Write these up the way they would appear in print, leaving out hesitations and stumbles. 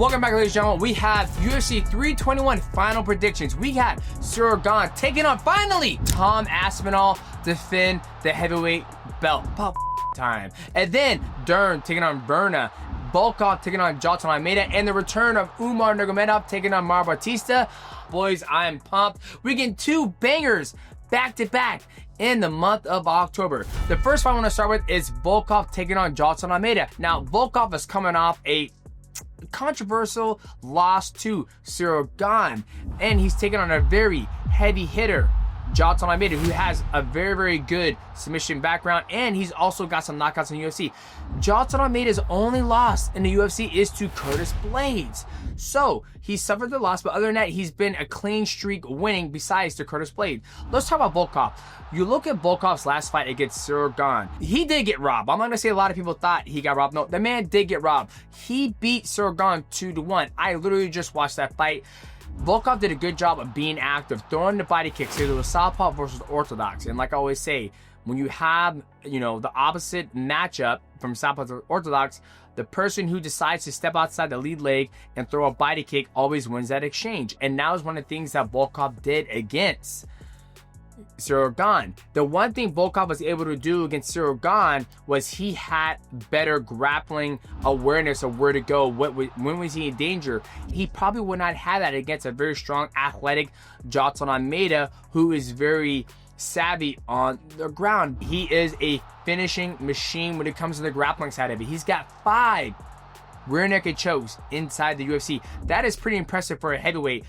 welcome back, ladies and gentlemen. We have UFC 321 final predictions. We got Ciryl Gane taking on, finally, Tom Aspinall defend the heavyweight belt. About time. And then Dern taking on Virna. Volkov taking on Jailton Almeida. And the return of Umar Nurmagomedov taking on Bautista. Boys, I am pumped. We're getting two bangers back to back in the month of October. The first fight I want to start with is Volkov taking on Jailton Almeida. Now, Volkov is coming off a controversial loss to Ciryl Gane, and he's taking on a very heavy hitter, Jailton Almeida, who has a very, very good submission background, and he's also got some knockouts in the UFC. Jailton Almeida's only loss in the UFC is to Curtis Blaydes. So he suffered the loss, but other than that, he's been a clean streak winning besides to Curtis Blaydes. Let's talk about Volkov. You look at Volkov's last fight against Ciryl Gane. He did get robbed. I'm not gonna say a lot of people thought he got robbed. No, the man did get robbed. He beat Ciryl Gane 2-1. I literally just watched that fight. Volkov did a good job of being active, throwing the body kicks. It was southpaw versus orthodox. And like I always say, when you have, the opposite matchup from southpaw to orthodox, the person who decides to step outside the lead leg and throw a body kick always wins that exchange. And that was one of the things that Volkov did against Ciryl Gane. The one thing Volkov was able to do against Ciryl Gane was he had better grappling awareness of where to go, when was he in danger. He probably would not have that against a very strong, athletic Jailton Almeida, who is very savvy on the ground. He is a finishing machine when it comes to the grappling side of it. He's got 5 rear naked chokes inside the UFC. That is pretty impressive for a heavyweight.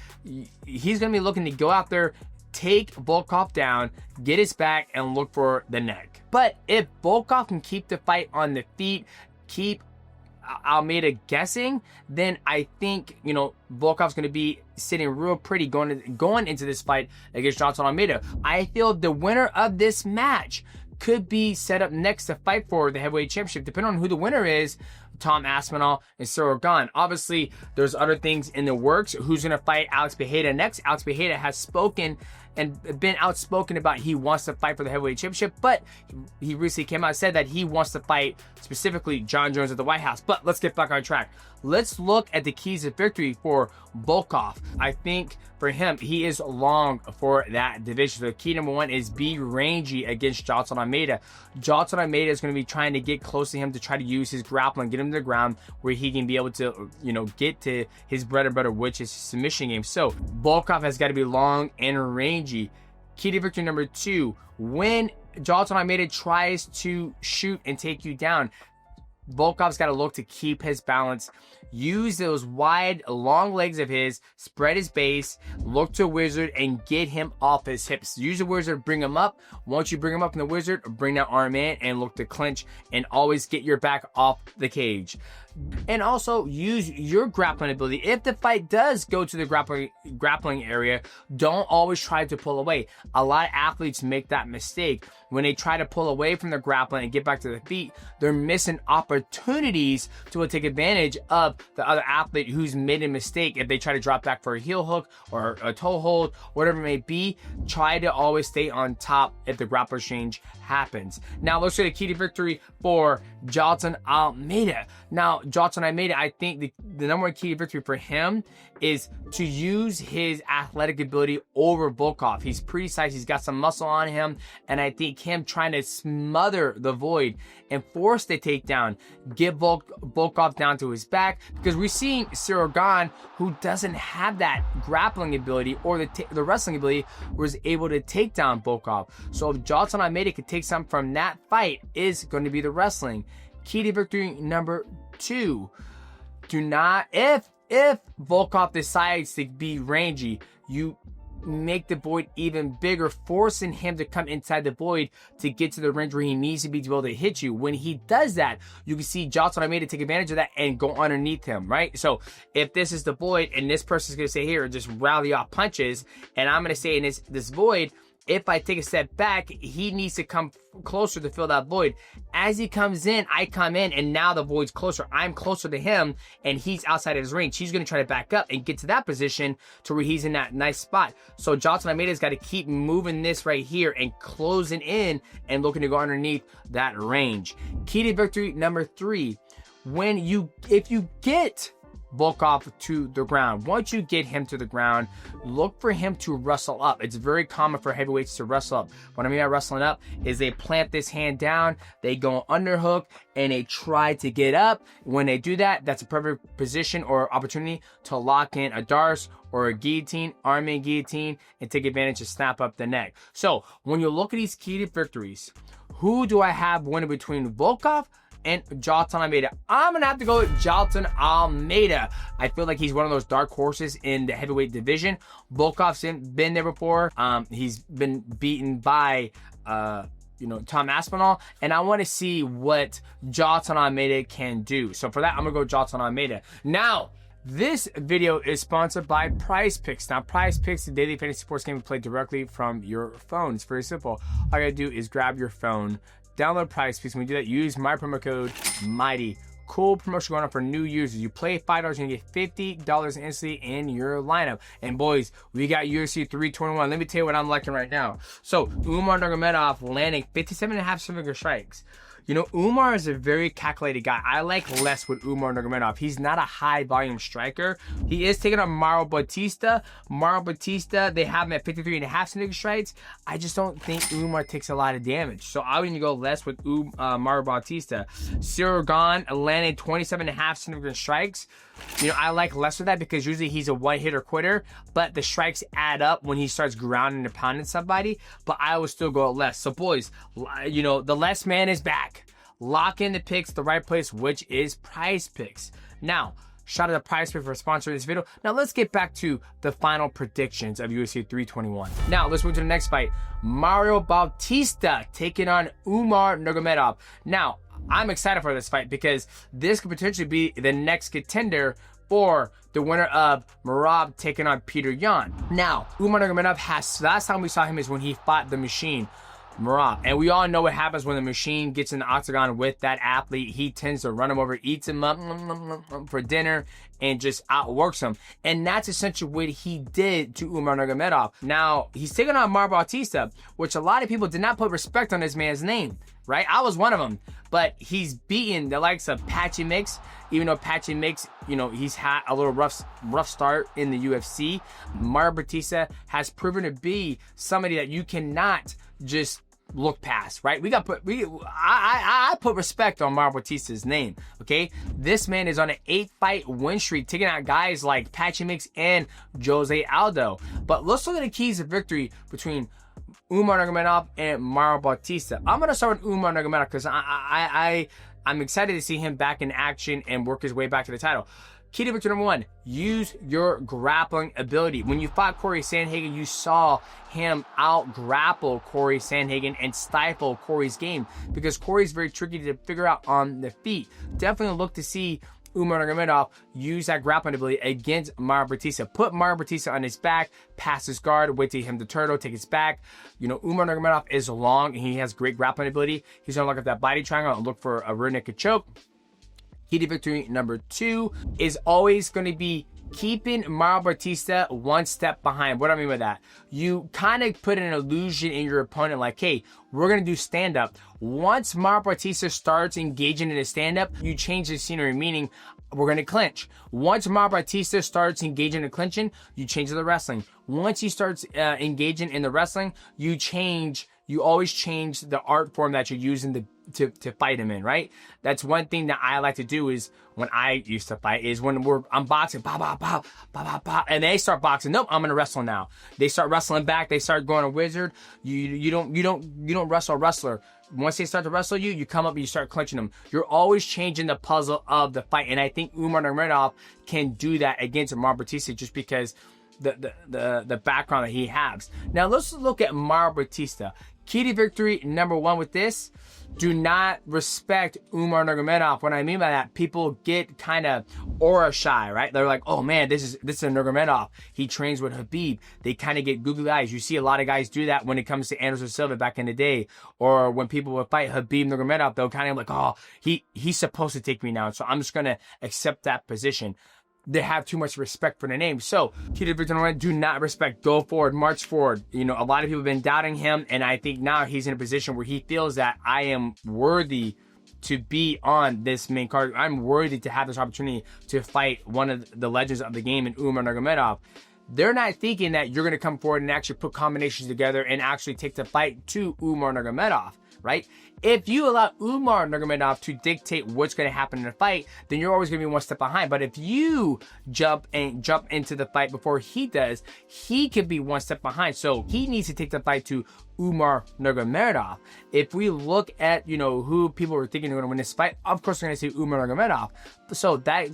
He's going to be looking to go out there, take Volkov down, get his back, and look for the neck. But if Volkov can keep the fight on the feet, keep Almeida guessing, then I think, Volkov's going to be sitting real pretty going into this fight against Jailton Almeida. I feel the winner of this match could be set up next to fight for the heavyweight championship, depending on who the winner is. Tom Aspinall and Ciryl Gane. Obviously, there's other things in the works. Who's going to fight Alex Pereira next? Alex Pereira has spoken and been outspoken about he wants to fight for the heavyweight championship, but he recently came out and said that he wants to fight specifically John Jones at the White House. But let's get back on track. Let's look at the keys of victory for Volkov. I think for him, he is long for that division. So key number 1 is be rangy against Jailton Almeida. Jailton Almeida is going to be trying to get close to him to try to use his grappling, get him to the ground where he can be able to, get to his bread and butter, which is submission game. So Volkov has got to be long and rangy. Key to victory number 2, when Jailton Almeida tries to shoot and take you down, Volkov's got to look to keep his balance, use those wide, long legs of his, spread his base, look to a wizard, and get him off his hips. Use the wizard, bring him up. Once you bring him up in the wizard, bring that arm in and look to clinch, and always get your back off the cage. And also use your grappling ability. If the fight does go to the grappling area, don't always try to pull away. A lot of athletes make that mistake. When they try to pull away from the grappling and get back to the feet, they're missing opportunities to take advantage of the other athlete who's made a mistake. If they try to drop back for a heel hook or a toe hold, whatever it may be, try to always stay on top if the grappler exchange happens. Now let's get a key to victory for Jailton Almeida. Now, Jailton Almeida, I think the number 1 key to victory for him is to use his athletic ability over Volkov. He's pretty sized, he's got some muscle on him, and I think him trying to smother the void and force the takedown, get Volkov down to his back, because we're seeing Ciryl Gane, who doesn't have that grappling ability or the wrestling ability, was able to take down Volkov. So if Jailton Almeida could take something from that fight, is going to be the wrestling. Key to victory number 2, do not, if Volkov decides to be rangy, you make the void even bigger, forcing him to come inside the void to get to the range where he needs to be able to hit you. When he does that, you can see Jailton Almeida take advantage of that and go underneath him, right? So if this is the void and this person's going to say here, just rally off punches, and I'm going to say in this void, if I take a step back, he needs to come closer to fill that void. As he comes in, I come in, and now the void's closer. I'm closer to him, and he's outside of his range. He's going to try to back up and get to that position to where he's in that nice spot. So Jailton Almeida's got to keep moving this right here and closing in and looking to go underneath that range. Key to victory number 3, if you get Volkov to the ground. Once you get him to the ground, look for him to wrestle up. It's very common for heavyweights to wrestle up. What I mean by wrestling up is they plant this hand down, they go underhook, and they try to get up. When they do that, that's a perfect position or opportunity to lock in a Darce or a guillotine, arm-in guillotine, and take advantage to snap up the neck. So when you look at these key victories, who do I have winning between Volkov and Jailton Almeida? I'm gonna have to go with Jailton Almeida. I feel like he's one of those dark horses in the heavyweight division. Volkov's been there before. He's been beaten by Tom Aspinall, and I want to see what Jailton Almeida can do. So for that, I'm gonna go Jailton Almeida. Now, this video is sponsored by PrizePicks. Now, PrizePicks, the daily fantasy sports game, played directly from your phone. It's very simple. All you gotta do is grab your phone, download PrizePicks. When you do that, use my promo code MIGHTY. Cool promotion going on for new users. You play $5, you're gonna get $50 instantly in your lineup. And boys, we got UFC 321. Let me tell you what I'm liking right now. So, Umar Nurmagomedov landing 57.5 signature strikes. You know, Umar is a very calculated guy. I like less with Umar Nurmagomedov. He's not a high volume striker. He is taking on Bautista. Bautista, they have him at 53.5 signature strikes. I just don't think Umar takes a lot of damage. So I would go less with Bautista. Ciryl Gane landing 27.5 significant strikes. You know, I like less of that because usually he's a one-hitter quitter, but the strikes add up when he starts grounding and pounding somebody, but I would still go less. So boys, you know, the less man is back. Lock in the picks, the right place, which is PrizePicks. Now, shout out to PrizePicks for sponsoring this video. Now let's get back to the final predictions of UFC 321. Now let's move to the next fight. Bautista taking on Umar Nurmagomedov. Now, I'm excited for this fight because this could potentially be the next contender for the winner of Merab taking on Peter Yan. Now, Umar Nurmagomedov last time we saw him is when he fought the Machine, Merab. And we all know what happens when the Machine gets in the octagon with that athlete. He tends to run him over, eats him up for dinner, and just outworks him. And that's essentially what he did to Umar Nurmagomedov. Now, he's taking on Bautista, which a lot of people did not put respect on this man's name, right? I was one of them. But he's beaten the likes of Patchy Mix, even though Patchy Mix, you know, he's had a little rough start in the UFC. Bautista has proven to be somebody that you cannot just look past, right? I put respect on Bautista's name, okay? This man is on an 8-fight win streak, taking out guys like Patchy Mix and Jose Aldo. But let's look at the keys of victory between Umar Nurmagomedov and Bautista. I'm gonna start with Umar Nurmagomedov because I'm excited to see him back in action and work his way back to the title. Key to victory number 1, use your grappling ability. When you fought Corey Sandhagen, you saw him out-grapple Corey Sandhagen and stifle Corey's game because Corey's very tricky to figure out on the feet. Definitely look to see Umar Nurmagomedov use that grappling ability against Bautista. Put Bautista on his back, pass his guard, wait till him to turtle, take his back. You know, Umar Nurmagomedov is long and he has great grappling ability. He's gonna look at that body triangle and look for a rear naked choke. Key to victory number 2 is always going to be keeping Bautista one step behind. What do I mean by that? You kind of put an illusion in your opponent like, hey, we're going to do stand-up. Once Bautista starts engaging in a stand-up, you change the scenery, meaning we're going to clinch. Once Bautista starts engaging in clinching, you change the wrestling. Once he starts engaging in the wrestling, you always change the art form that you're using to fight him in, right? That's one thing that I like to do is when I used to fight is when I'm boxing, pop, pop, pop, pop, pop, pop, and they start boxing. Nope, I'm gonna wrestle now. They start wrestling back. They start going a wizard. You don't wrestle a wrestler. Once they start to wrestle you, you come up and you start clinching them. You're always changing the puzzle of the fight, and I think Umar Nurmagomedov can do that against Bautista just because the background that he has. Now let's look at Bautista. Key to victory number 1 with this: do not respect Umar Nurmagomedov. What I mean by that, people get kind of aura shy, right? They're like, oh man, this is a Nurmagomedov. He trains with Khabib. They kind of get googly eyes. You see a lot of guys do that when it comes to Anderson Silva back in the day, or when people would fight Khabib Nurmagomedov, they'll kind of like, oh, he's supposed to take me now, so I'm just gonna accept that position. They have too much respect for the name. So, key to victory, do not respect. Go forward, march forward. You know, a lot of people have been doubting him, and I think now he's in a position where he feels that I am worthy to be on this main card. I'm worthy to have this opportunity to fight one of the legends of the game in Umar Nurmagomedov. They're not thinking that you're going to come forward and actually put combinations together and actually take the fight to Umar Nurmagomedov, right? If you allow Umar Nurmagomedov to dictate what's going to happen in the fight, then you're always going to be one step behind. But if you jump into the fight before he does, he could be one step behind. So he needs to take the fight to Umar Nurmagomedov. If we look at, who people were thinking are going to win this fight, of course, they're going to say Umar Nurmagomedov. So that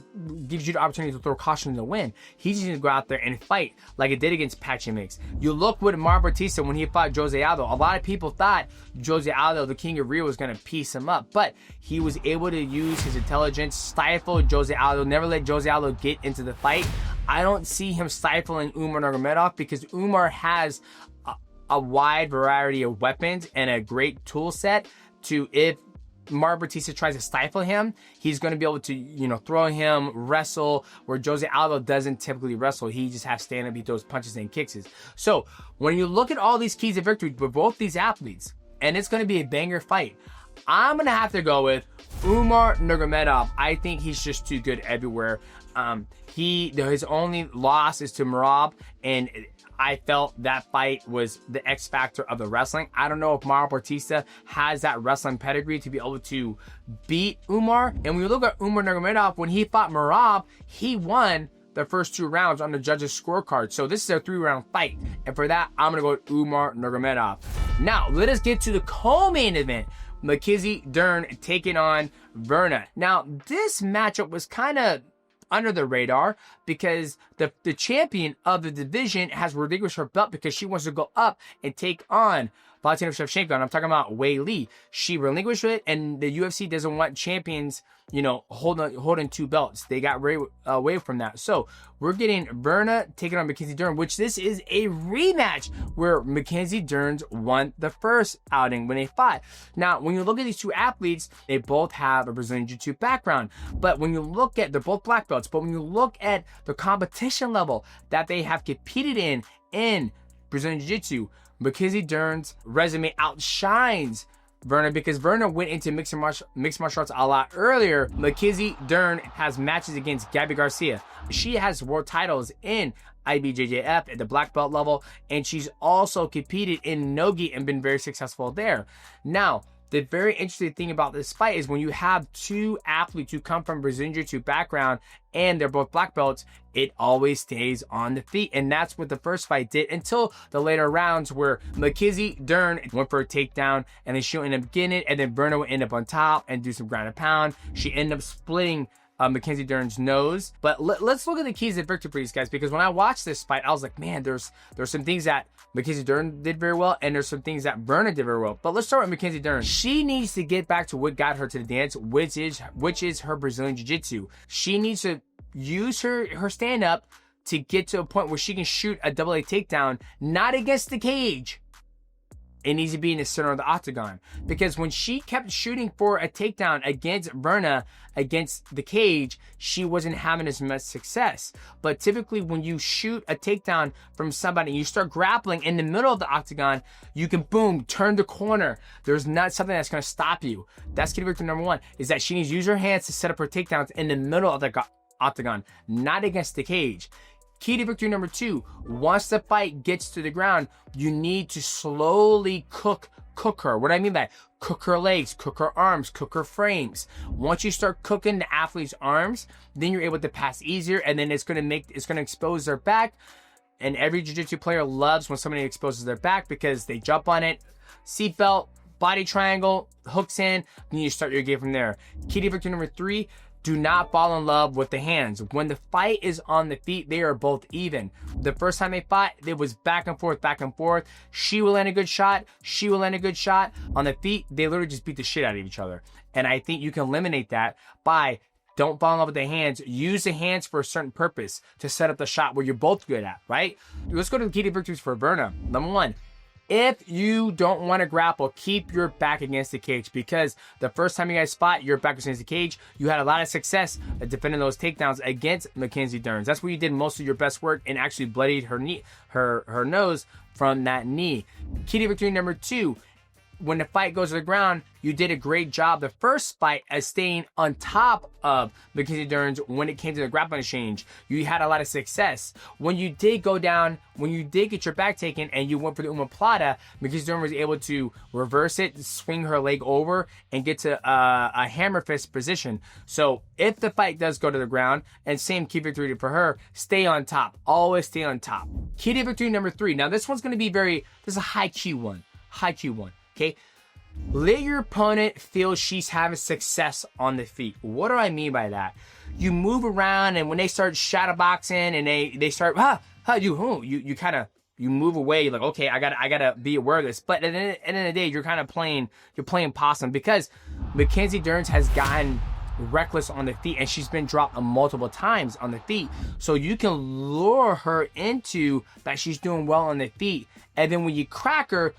gives you the opportunity to throw caution to the wind. He's going to go out there and fight like it did against Patchy Mix. You look with Bautista when he fought Jose Aldo. A lot of people thought Jose Aldo, the king of Rio, was going to piece him up, but he was able to use his intelligence, stifle Jose Aldo, never let Jose Aldo get into the fight. I don't see him stifling Umar Nurmagomedov because Umar has a wide variety of weapons and a great tool set to, if Bautista tries to stifle him, he's going to be able to, throw him, wrestle, where Jose Aldo doesn't typically wrestle. He just has stand-up, he throws punches and kicks. So when you look at all these keys of victory for both these athletes, and it's going to be a banger fight, I'm going to have to go with Umar Nurmagomedov. I think he's just too good everywhere. His only loss is to Merab, and I felt that fight was the X factor of the wrestling. I don't know if Bautista has that wrestling pedigree to be able to beat Umar. And when you look at Umar Nurmagomedov, when he fought Merab, he won the first 2 rounds on the judges' scorecard. So this is a 3-round fight. And for that, I'm going to go with Umar Nurmagomedov. Now, let us get to the co-main event. Mackenzie Dern taking on Virna. Now, this matchup was kind of under the radar because the champion of the division has relinquished her belt because she wants to go up and take on Valentina Shevchenko. And I'm talking about Wei Li. She relinquished it, and the UFC doesn't want champions, holding 2 belts. They got away from that. So we're getting Virna taking on Mackenzie Dern, which this is a rematch where Mackenzie Dern won the first outing when they fought. Now, when you look at these 2 athletes, they both have a Brazilian Jiu-Jitsu background. But when you look at, they're both black belts, but when you look at the competition level that they have competed in Brazilian Jiu-Jitsu, Mackenzie Dern's resume outshines Virna because Virna went into mixed martial arts a lot earlier. Mackenzie Dern has matches against Gabby Garcia. She has world titles in IBJJF at the black belt level, and she's also competed in Nogi and been very successful there. Now, the very interesting thing about this fight is when you have 2 athletes who come from Brazilian Jiu-Jitsu background and they're both black belts, it always stays on the feet. And that's what the first fight did until the later rounds where Mackenzie Dern went for a takedown and then she'll end up getting it, and then Virna will end up on top and do some ground and pound. She ended up splitting Mackenzie Dern's nose. But let's look at the keys of victory for these guys, because when I watched this fight, I was like, man, there's some things that Mackenzie Dern did very well, and there's some things that Virna did very well. But let's start with Mackenzie Dern. She needs to get back to what got her to the dance, which is her Brazilian Jiu-Jitsu. She needs to use her stand-up to get to a point where she can shoot a double A takedown, not against the cage. It needs to be in the center of the octagon, because when she kept shooting for a takedown against Virna against the cage, she wasn't having as much success. But typically when you shoot a takedown from somebody and you start grappling in the middle of the octagon, you can boom, turn the corner. There's not something that's going to stop you. That's key to victory number 1, is that she needs to use her hands to set up her takedowns in the middle of the octagon, not against the cage. Key to victory number 2, once the fight gets to the ground, you need to slowly cook her. What do I mean by that? Cook her legs, cook her arms, cook her frames. Once you start cooking the athlete's arms, then you're able to pass easier, and then it's going to expose their back. And every jiu-jitsu player loves when somebody exposes their back because they jump on it. Seatbelt, body triangle, hooks in, then you start your game from there. Key to victory number 3, do not fall in love with the hands. When the fight is on the feet, they are both even. The first time they fought, it was back and forth, back and forth. She will land a good shot. She will land a good shot. On the feet, they literally just beat the shit out of each other. And I think you can eliminate that by don't fall in love with the hands. Use the hands for a certain purpose to set up the shot where you're both good at, right? Let's go to the key to victories for Virna. Number 1. If you don't want to grapple, keep your back against the cage, because the first time you guys fought, your back was against the cage. You had a lot of success at defending those takedowns against Mackenzie Dern. That's where you did most of your best work and actually bloodied her nose from that knee. Key to victory number 2, when the fight goes to the ground, you did a great job the first fight as staying on top of Mackenzie Dern's when it came to the grappling exchange. You had a lot of success. When you did go down, when you did get your back taken and you went for the Umar, Mackenzie Dern was able to reverse it, swing her leg over, and get to a hammer fist position. So if the fight does go to the ground, and same key victory for her, stay on top. Always stay on top. Key to victory number 3. Now this one's going to be this is a high key one. High key one. Okay, let your opponent feel she's having success on the feet. What do I mean by that? You move around, and when they start shadowboxing and they start you kind of move away. You're like, okay, I gotta be aware of this. But at the end of the day, you're kind of playing possum, because Mackenzie Dern has gotten reckless on the feet, and she's been dropped multiple times on the feet. So you can lure her into that she's doing well on the feet, and then when you crack her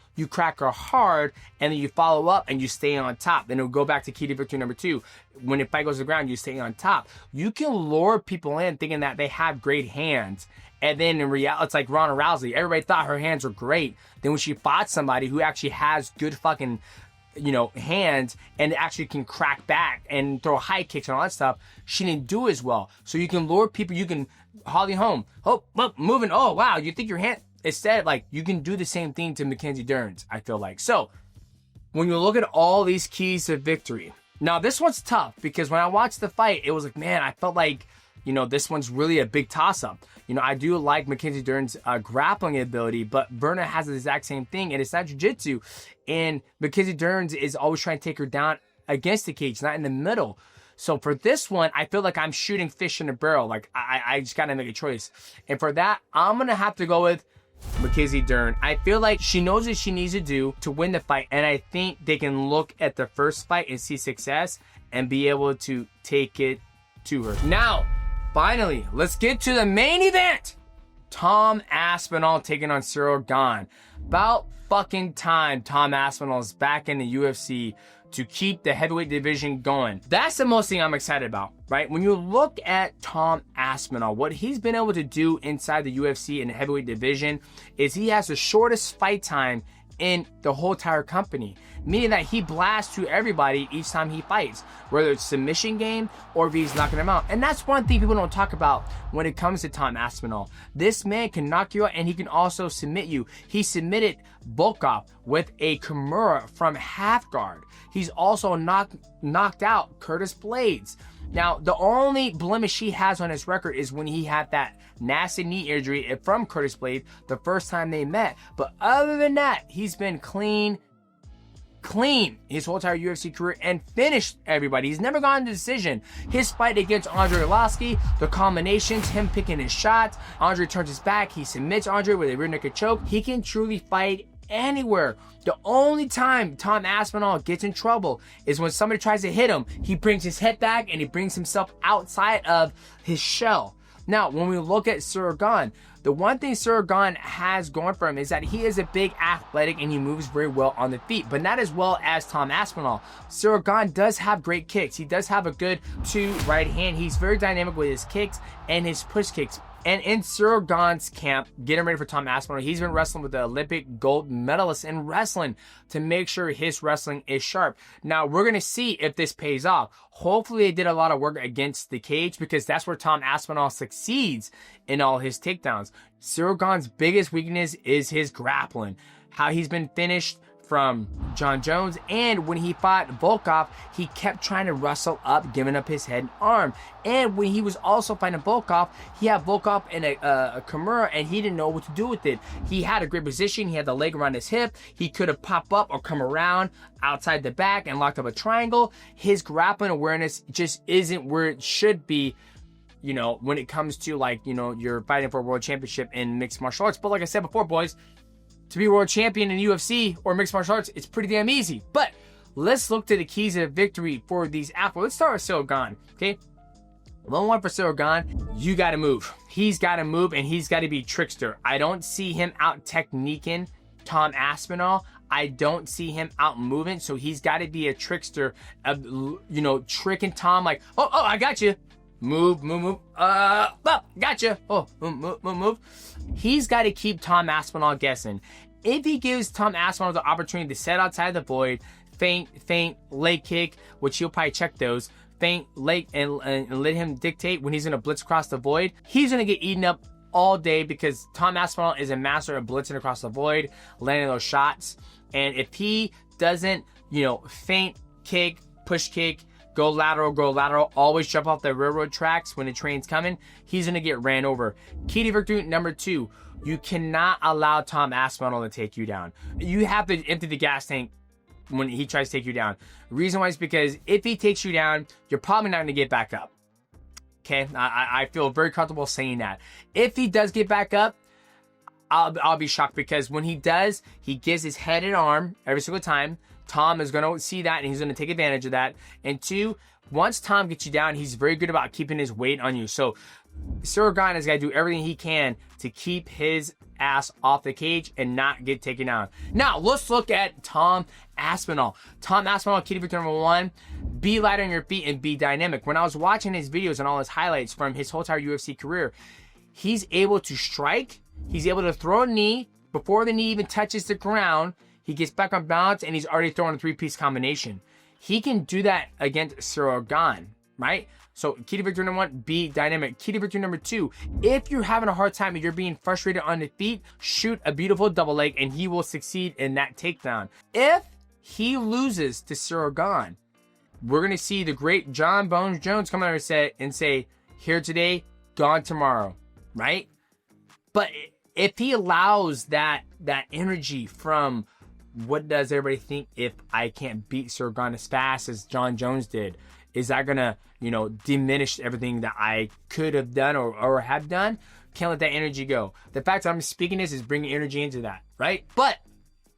hard, and then you follow up and you stay on top. Then it'll go back to key to victory number 2. When the fight goes to the ground, you stay on top. You can lure people in thinking that they have great hands, and then in reality, it's like Ronda Rousey. Everybody thought her hands were great. Then when she fought somebody who actually has good fucking hands and actually can crack back and throw high kicks and all that stuff, she didn't do as well. So you can lure people. You can Holly home. Oh, moving. Oh, wow. You think your hand, instead, like, you can do the same thing to Mackenzie Dern's, I feel like. So when you look at all these keys to victory, now this one's tough, because when I watched the fight, it was like, man, I felt like, this one's really a big toss-up. I do like Mackenzie Dern's grappling ability, but Virna has the exact same thing, and it's not jiu-jitsu. And Mackenzie Dern's is always trying to take her down against the cage, not in the middle. So for this one, I feel like I'm shooting fish in a barrel. Like, I just got to make a choice. And for that, I'm going to have to go with Mackenzie Dern. I feel like she knows what she needs to do to win the fight, and I think they can look at the first fight and see success and be able to take it to her. Now, finally, let's get to the main event. Tom Aspinall taking on Ciryl Gane. About fucking time Tom Aspinall is back in the UFC to keep the heavyweight division going. That's the most thing I'm excited about, right? When you look at Tom Aspinall, what he's been able to do inside the UFC in the heavyweight division is he has the shortest fight time in the whole entire company, meaning that he blasts to everybody each time he fights, whether it's submission game or if he's knocking them out. And that's one thing people don't talk about when it comes to Tom Aspinall. This man can knock you out, and he can also submit you. He submitted Volkov with a Kimura from half guard. He's also knocked out Curtis Blades. Now, the only blemish he has on his record is when he had that nasty knee injury from Curtis Blades the first time they met. But other than that, he's been clean his whole entire UFC career and finished everybody. He's never gone to decision. His fight against Andre Arlovski, the combinations, him picking his shots, Andre turns his back, he submits Andre with a rear naked choke. He can truly fight anywhere. The only time Tom Aspinall gets in trouble is when somebody tries to hit him. He brings his head back and he brings himself outside of his shell. Now, when we look at Ciryl Gane, the one thing Ciryl Gane has going for him is that he is a big athletic and he moves very well on the feet, but not as well as Tom Aspinall. Ciryl Gane does have great kicks. He does have a good right hand. He's very dynamic with his kicks and his push kicks. And in Ciryl Gane's camp, getting ready for Tom Aspinall, he's been wrestling with the Olympic gold medalist in wrestling to make sure his wrestling is sharp. Now, we're going to see if this pays off. Hopefully, they did a lot of work against the cage, because that's where Tom Aspinall succeeds in all his takedowns. Ciryl Gane's biggest weakness is his grappling. How he's been finished from John Jones, and when he fought Volkov, he kept trying to wrestle up, giving up his head and arm. And when he was also fighting Volkov, he had Volkov in a Kimura, and he didn't know what to do with it. He had a great position. He had the leg around his hip. He could have popped up or come around outside the back and locked up a triangle. His grappling awareness just isn't where it should be, when it comes to, you're fighting for a world championship in mixed martial arts. But like I said before, boys, to be world champion in UFC or mixed martial arts, it's pretty damn easy. But let's look to the keys of victory for these athletes. Let's start with Ciryl Gane, okay? 1-1 for Ciryl Gane. You got to move. He's got to move, and he's got to be trickster. I don't see him out techniquing Tom Aspinall. I don't see him out moving, so he's got to be a trickster of, tricking Tom like, oh, I got you. Move. Gotcha. Oh, move. He's got to keep Tom Aspinall guessing. If he gives Tom Aspinall the opportunity to set outside the void, feint, leg kick, which he'll probably check those, feint, leg, and let him dictate when he's going to blitz across the void, he's going to get eaten up all day because Tom Aspinall is a master of blitzing across the void, landing those shots. And if he doesn't, feint, kick, push kick, go lateral, always jump off the railroad tracks when the train's coming, he's going to get ran over. Key to victory number 2, you cannot allow Tom Aspinall to take you down. You have to empty the gas tank when he tries to take you down. Reason why is because if he takes you down, you're probably not going to get back up. Okay, I feel very comfortable saying that. If he does get back up, I'll be shocked because when he does, he gives his head and arm every single time. Tom is going to see that and he's going to take advantage of that. And 2, once Tom gets you down, he's very good about keeping his weight on you. So Ciryl Gane has got to do everything he can to keep his ass off the cage and not get taken down. Now, let's look at Tom Aspinall. Tom Aspinall, key to victory number 1, be light on your feet and be dynamic. When I was watching his videos and all his highlights from his whole entire UFC career, he's able to strike, he's able to throw a knee before the knee even touches the ground. He gets back on balance and he's already throwing a 3-piece combination. He can do that against Ciryl Gane, right? So key to victory number 1, be dynamic. Key to victory number 2, if you're having a hard time and you're being frustrated on the feet, shoot a beautiful double leg and he will succeed in that takedown. If he loses to Ciryl Gane, we're going to see the great John Bones Jones come out and say, here today, gone tomorrow, right? But if he allows that energy from what does everybody think if I can't beat Ciryl Gane as fast as John Jones did, is that going to, diminish everything that I could have done or have done? Can't let that energy go. The fact that I'm speaking this is bringing energy into that, right? But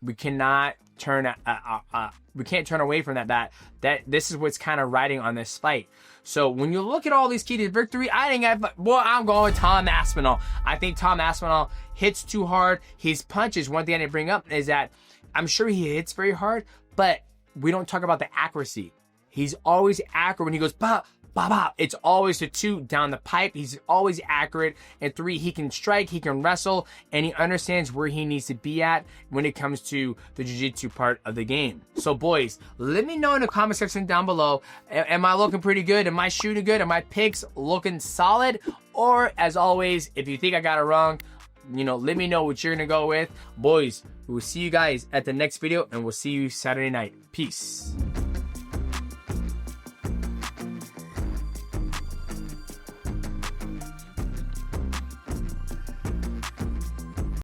we cannot turn away from that this is what's kind of riding on this fight. So when you look at all these keys to victory, I'm going with Tom Aspinall. I think Tom Aspinall hits too hard. His punches, one thing I didn't bring up is that I'm sure he hits very hard, but we don't talk about the accuracy. He's always accurate when he goes ba ba ba. It's always the 2 down the pipe. He's always accurate. And 3, he can strike, he can wrestle, and he understands where he needs to be at when it comes to the jiu-jitsu part of the game. So boys, let me know in the comment section down below. Am I looking pretty good? Am I shooting good? Are my picks looking solid? Or as always, if you think I got it wrong, let me know what you're gonna go with. Boys, we will see you guys at the next video and we'll see you Saturday night. Peace.